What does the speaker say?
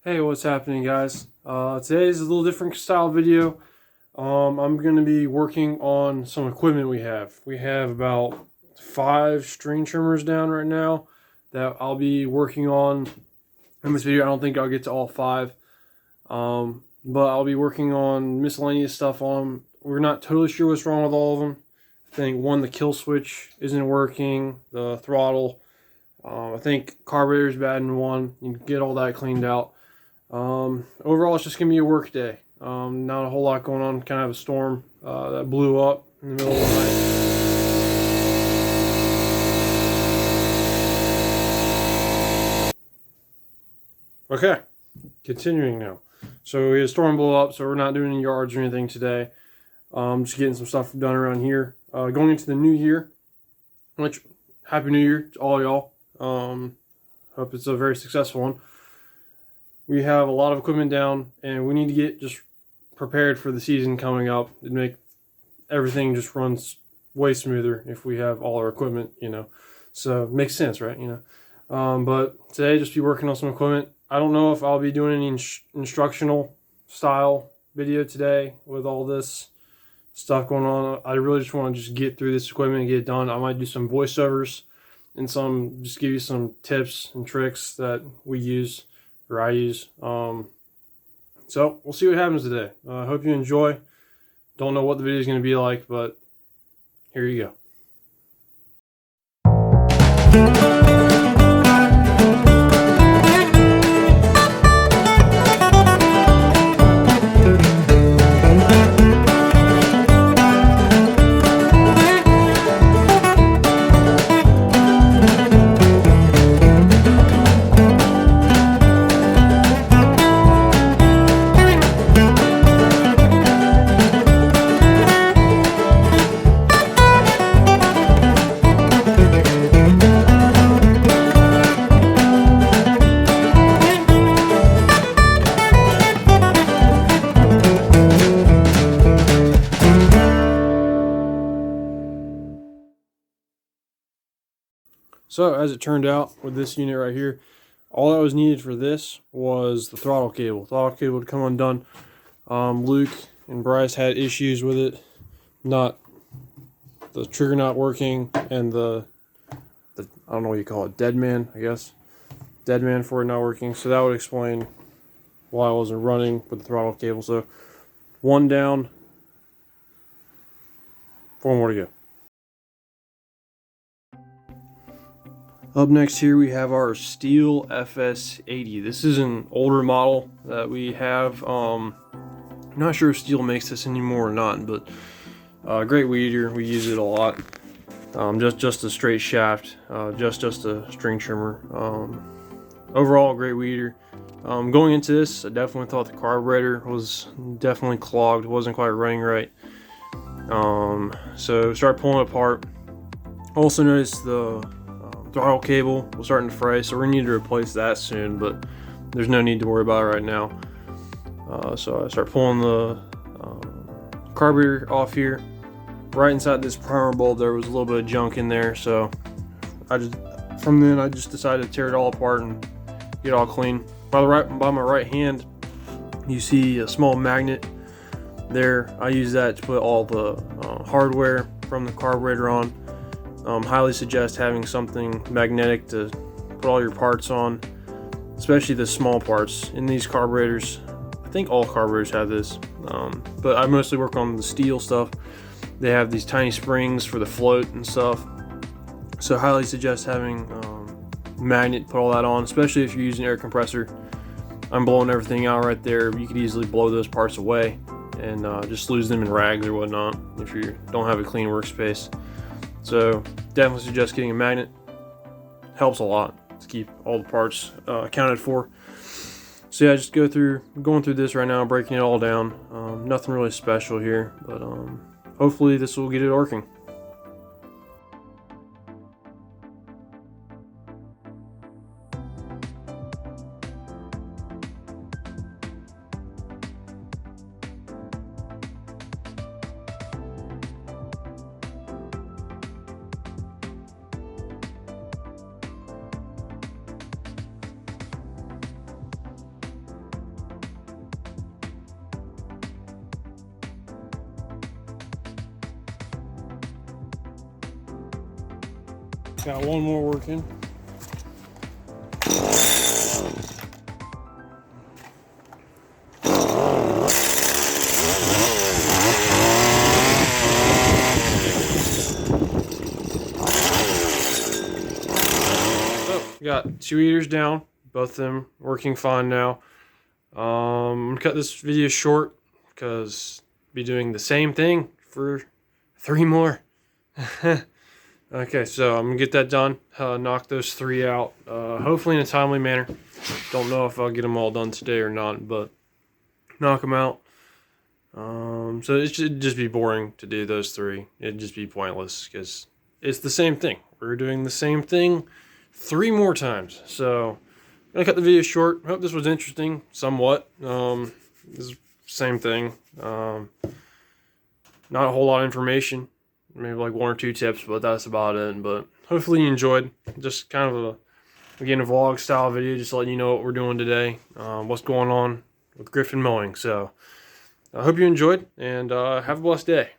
Hey, what's happening, guys? Today's a little different style video. I'm going to be working on some equipment we have. We have about 5 string trimmers down right now that I'll be working on in this video. I don't think I'll get to all 5, but I'll be working on miscellaneous stuff on them. We're not totally sure what's wrong with all of them. I think the kill switch isn't working, the throttle. I think carburetor's bad in one. You can get all that cleaned out. Overall, it's just gonna be a work day. Not a whole lot going on. Kind of a storm that blew up in the middle of the night. Okay, continuing now. So we had a storm blow up, so we're not doing any yards or anything today. Just getting some stuff done around here. Going into the new year, which Happy New Year to all y'all. Hope it's a very successful one. We have a lot of equipment down, and we need to get just prepared for the season coming up. It'd make everything just runs way smoother if we have all our equipment, So it makes sense, right? But today, just be working on some equipment. I don't know if I'll be doing any instructional style video today with all this stuff going on. I really just want to just get through this equipment and get it done. I might do some voiceovers and just give you some tips and tricks that we use. Or I use. So we'll see what happens today. I hope you enjoy. Don't know what the video is going to be like, but here you go. So as it turned out with this unit right here, all that was needed for this was the throttle cable. The throttle cable would come undone. Luke and Bryce had issues with it, not the trigger not working, and the I don't know what you call it, dead man, I guess. Dead man for it not working. So that would explain why I wasn't running with the throttle cable. So 1 down, 4 more to go. Up next here we have our STIHL FS80. This is an older model that we have. I'm not sure if STIHL makes this anymore or not, but great weed eater. We use it a lot. Just a straight shaft, just a string trimmer. Overall, great weed eater. Going into this, I definitely thought the carburetor was definitely clogged. It wasn't quite running right. So started pulling it apart. Also noticed the throttle cable was starting to fray, so we need to replace that soon, but there's no need to worry about it right now. So I start pulling the carburetor off here. Right inside this primer bulb there was a little bit of junk in there, so from then I just decided to tear it all apart and get it all clean. By my right hand you see a small magnet there. I use that to put all the hardware from the carburetor on. Highly suggest having something magnetic to put all your parts on, especially the small parts. In these carburetors, I think all carburetors have this, but I mostly work on the STIHL stuff. They have these tiny springs for the float and stuff, so highly suggest having magnet to put all that on, especially if you're using air compressor. I'm blowing everything out right there. You could easily blow those parts away and just lose them in rags or whatnot if you don't have a clean workspace. So definitely suggest getting a magnet. Helps a lot to keep all the parts accounted for. So yeah, just going through this right now, breaking it all down. Nothing really special here, but hopefully this will get it working. Got one more working. Got 2 eaters down, both of them working fine now. I'm gonna cut this video short because I'll be doing the same thing for 3 more. Okay, so I'm gonna get that done, knock those 3 out, hopefully in a timely manner. Don't know if I'll get them all done today or not, but knock them out. So it should just be boring to do those 3. It'd just be pointless because it's the same thing. We're doing the same thing 3 more times. So I'm gonna cut the video short. Hope this was interesting somewhat. This is the same thing. Not a whole lot of information, maybe like 1 or 2 tips, but that's about it. But hopefully you enjoyed. Just kind of again, a vlog style video, just letting you know what we're doing today, what's going on with Griffin Mowing. So I hope you enjoyed, and have a blessed day.